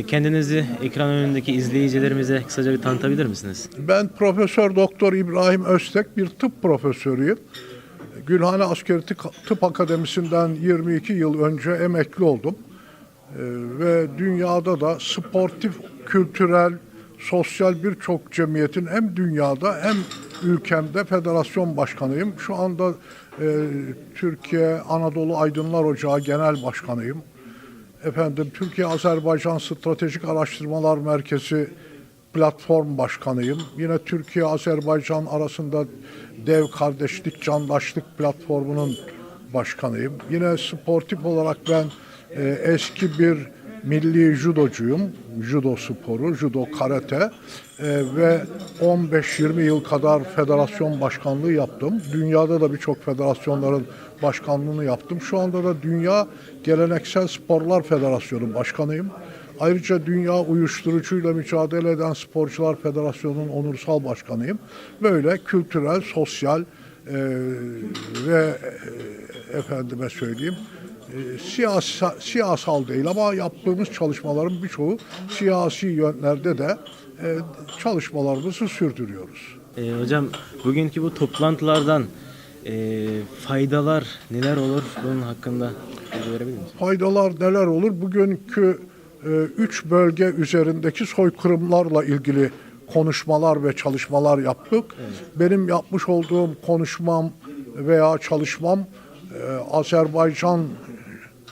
Kendinizi ekran önündeki izleyicilerimize kısaca bir tanıtabilir misiniz? Ben Profesör Doktor İbrahim Öztek, bir tıp profesörüyüm. Gülhane Askeri Tıp Akademisi'nden 22 yıl önce emekli oldum. Ve dünyada da sportif, kültürel, sosyal birçok cemiyetin hem dünyada hem ülkemde federasyon başkanıyım. Şu anda Türkiye Anadolu Aydınlar Ocağı Genel Başkanıyım. Türkiye-Azerbaycan Stratejik Araştırmalar Merkezi Platform Başkanıyım. Yine Türkiye-Azerbaycan arasında Dev Kardeşlik Candaşlık Platformu'nun başkanıyım. Yine sportif olarak ben eski bir milli judocuyum. Judo sporu, judo karate ve 15-20 yıl kadar federasyon başkanlığı yaptım. Dünyada da birçok federasyonların başkanlığını yaptım. Şu anda da Dünya Geleneksel Sporlar Federasyonu başkanıyım. Ayrıca Dünya Uyuşturucuyla Mücadele Eden Sporcular Federasyonu'nun onursal başkanıyım. Böyle kültürel, sosyal ve efendime söyleyeyim siyasal değil ama yaptığımız çalışmaların birçoğu siyasi yönlerde de çalışmalarımızı sürdürüyoruz. Hocam bugünkü bu toplantılardan faydalar neler olur? Bunun hakkında bilgi verebilir misiniz? Faydalar neler olur? Bugünkü 3 bölge üzerindeki soykırımlarla ilgili konuşmalar ve çalışmalar yaptık. Evet. Benim yapmış olduğum konuşmam veya çalışmam Azerbaycan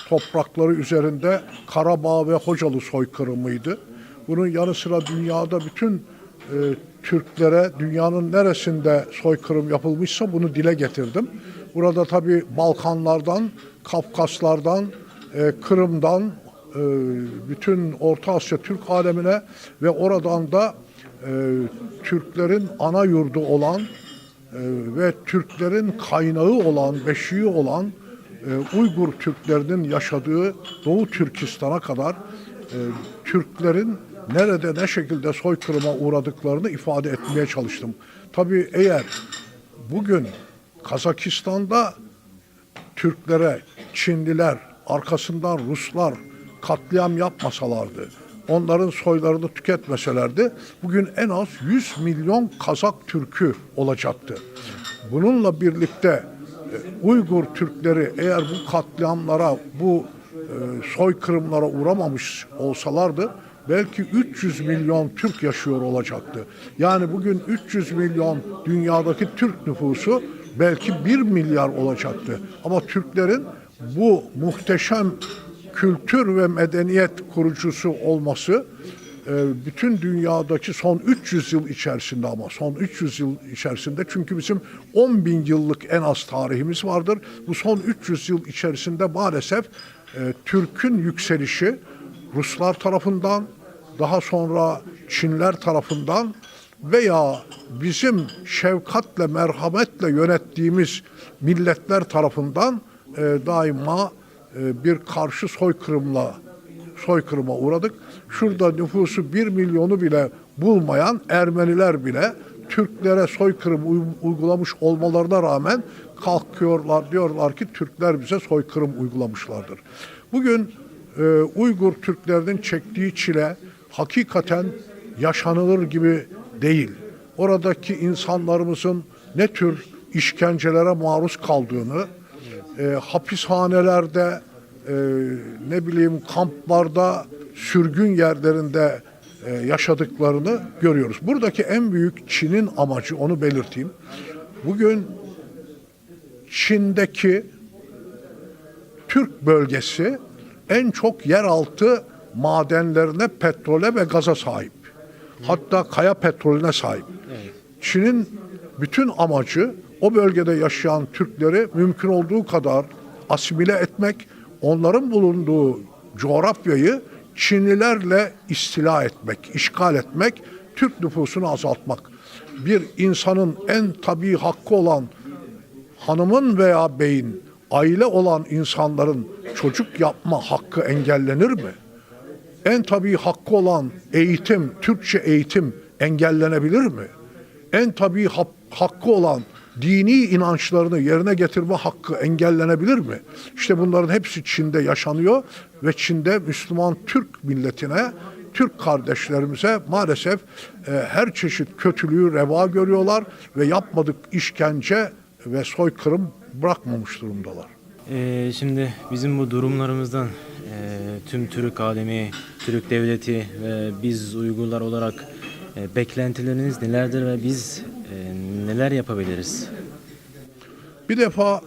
toprakları üzerinde Karabağ ve Hocalı soykırımıydı. Bunun yanı sıra dünyada bütün Türklere dünyanın neresinde soykırım yapılmışsa bunu dile getirdim. Burada tabii Balkanlardan, Kafkaslardan, Kırım'dan bütün Orta Asya Türk alemine ve oradan da Türklerin ana yurdu olan ve Türklerin kaynağı olan, beşiği olan Uygur Türklerinin yaşadığı Doğu Türkistan'a kadar Türklerin nerede ne şekilde soykırıma uğradıklarını ifade etmeye çalıştım. Tabii eğer bugün Kazakistan'da Türklere Çinliler, arkasından Ruslar katliam yapmasalardı, onların soylarını tüketmeselerdi, bugün en az 100 milyon Kazak Türk'ü olacaktı. Bununla birlikte Uygur Türkleri eğer bu katliamlara, bu soykırımlara uğramamış olsalardı, belki 300 milyon Türk yaşıyor olacaktı. Yani bugün 300 milyon dünyadaki Türk nüfusu belki 1 milyar olacaktı. Ama Türklerin bu muhteşem kültür ve medeniyet kurucusu olması bütün dünyadaki son 300 yıl içerisinde, ama son 300 yıl içerisinde, çünkü bizim 10 bin yıllık en az tarihimiz vardır. Bu son 300 yıl içerisinde maalesef Türk'ün yükselişi Ruslar tarafından, daha sonra Çinler tarafından veya bizim şefkatle, merhametle yönettiğimiz milletler tarafından daima bir karşı soykırıma uğradık. Şurada nüfusu 1 milyonu bile bulmayan Ermeniler bile Türklere soykırım uygulamış olmalarına rağmen kalkıyorlar, diyorlar ki Türkler bize soykırım uygulamışlardır. Bugün Uygur Türklerinin çektiği çile hakikaten yaşanılır gibi değil. Oradaki insanlarımızın ne tür işkencelere maruz kaldığını, hapishanelerde, kamplarda, sürgün yerlerinde yaşadıklarını görüyoruz. Buradaki en büyük Çin'in amacı, onu belirteyim. Bugün Çin'deki Türk bölgesi en çok yeraltı madenlerine, petrole ve gaza sahip. Hatta kaya petrolüne sahip. Çin'in bütün amacı o bölgede yaşayan Türkleri mümkün olduğu kadar asimile etmek, onların bulunduğu coğrafyayı Çinlilerle istila etmek, işgal etmek, Türk nüfusunu azaltmak. Bir insanın en tabii hakkı olan hanımın veya beyin, aile olan insanların çocuk yapma hakkı engellenir mi? En tabii hakkı olan eğitim, Türkçe eğitim engellenebilir mi? En tabii hakkı olan dini inançlarını yerine getirme hakkı engellenebilir mi? İşte bunların hepsi Çin'de yaşanıyor ve Çin'de Müslüman Türk milletine, Türk kardeşlerimize maalesef her çeşit kötülüğü reva görüyorlar ve yapmadık işkence ve soykırım bırakmamış durumdalar. Şimdi bizim bu durumlarımızdan tüm Türk alemi, Türk devleti ve biz Uygurlar olarak beklentileriniz nelerdir ve biz neler yapabiliriz? Bir defa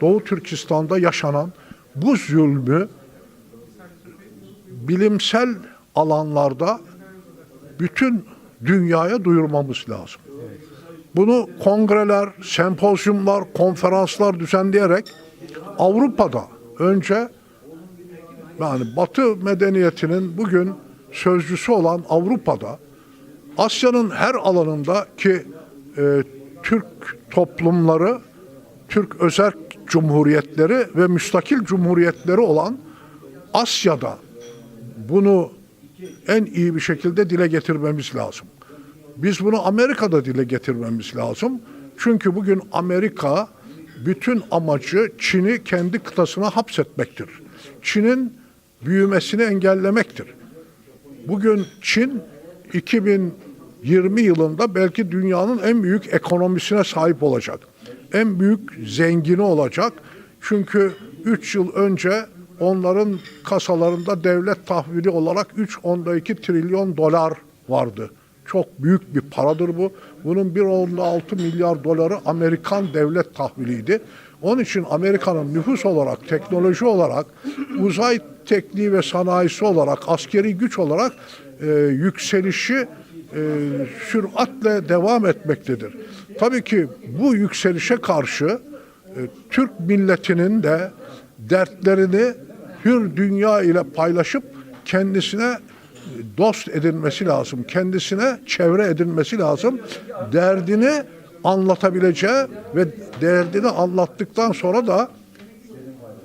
Doğu Türkistan'da yaşanan bu zulmü bilimsel alanlarda bütün dünyaya duyurmamız lazım. Bunu kongreler, sempozyumlar, konferanslar düzenleyerek Avrupa'da önce, yani Batı medeniyetinin bugün sözcüsü olan Avrupa'da, Asya'nın her alanında ki Türk toplumları, Türk özerk cumhuriyetleri ve müstakil cumhuriyetleri olan Asya'da bunu en iyi bir şekilde dile getirmemiz lazım. Biz bunu Amerika'da dile getirmemiz lazım. Çünkü bugün Amerika bütün amacı Çin'i kendi kıtasına hapsetmektir. Çin'in büyümesini engellemektir. Bugün Çin 2020 yılında belki dünyanın en büyük ekonomisine sahip olacak. En büyük zengini olacak. Çünkü 3 yıl önce onların kasalarında devlet tahvili olarak 3.2 trilyon dolar vardı. Çok büyük bir paradır bu. Bunun 1.6 milyar doları Amerikan devlet tahviliydi. Onun için Amerika'nın nüfus olarak, teknoloji olarak, uzay tekniği ve sanayisi olarak, askeri güç olarak yükselişi süratle devam etmektedir. Tabii ki bu yükselişe karşı Türk milletinin de dertlerini hür dünya ile paylaşıp kendisine dost edinmesi lazım. Kendisine çevre edinmesi lazım. Derdini anlatabileceği ve derdini anlattıktan sonra da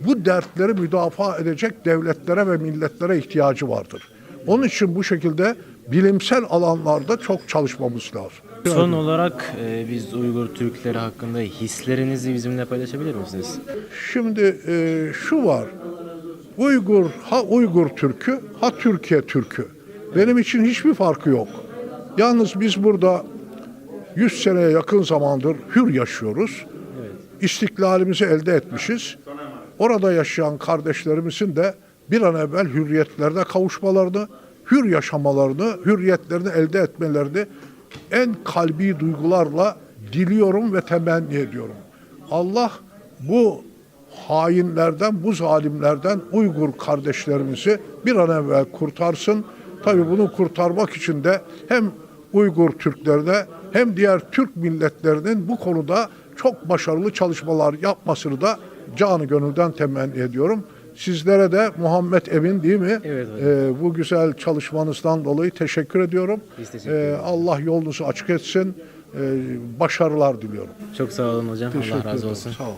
bu dertleri müdafaa edecek devletlere ve milletlere ihtiyacı vardır. Onun için bu şekilde bilimsel alanlarda çok çalışmamız lazım. Son olarak biz Uygur Türkleri hakkında hislerinizi bizimle paylaşabilir misiniz? Şimdi şu var. Uygur, ha Uygur Türk'ü, ha Türkiye Türk'ü. Benim için hiçbir farkı yok. Yalnız biz burada 100 seneye yakın zamandır hür yaşıyoruz. Evet. İstiklalimizi elde etmişiz. Orada yaşayan kardeşlerimizin de bir an evvel hürriyetlerine kavuşmalarını, hür yaşamalarını, hürriyetlerini elde etmelerini en kalbi duygularla diliyorum ve temenni ediyorum. Allah bu hainlerden, bu zalimlerden Uygur kardeşlerimizi bir an evvel kurtarsın. Tabii bunu kurtarmak için de hem Uygur Türklerine hem diğer Türk milletlerinin bu konuda çok başarılı çalışmalar yapmasını da canı gönülden temenni ediyorum. Sizlere de Muhammed Emin değil mi? Evet hocam. Bu güzel çalışmanızdan dolayı teşekkür ediyorum. Biz teşekkür ederiz. Allah yolunuzu açık etsin. Başarılar diliyorum. Çok sağ olun hocam. Allah razı Teşekkür ederim. olsun. Sağ ol.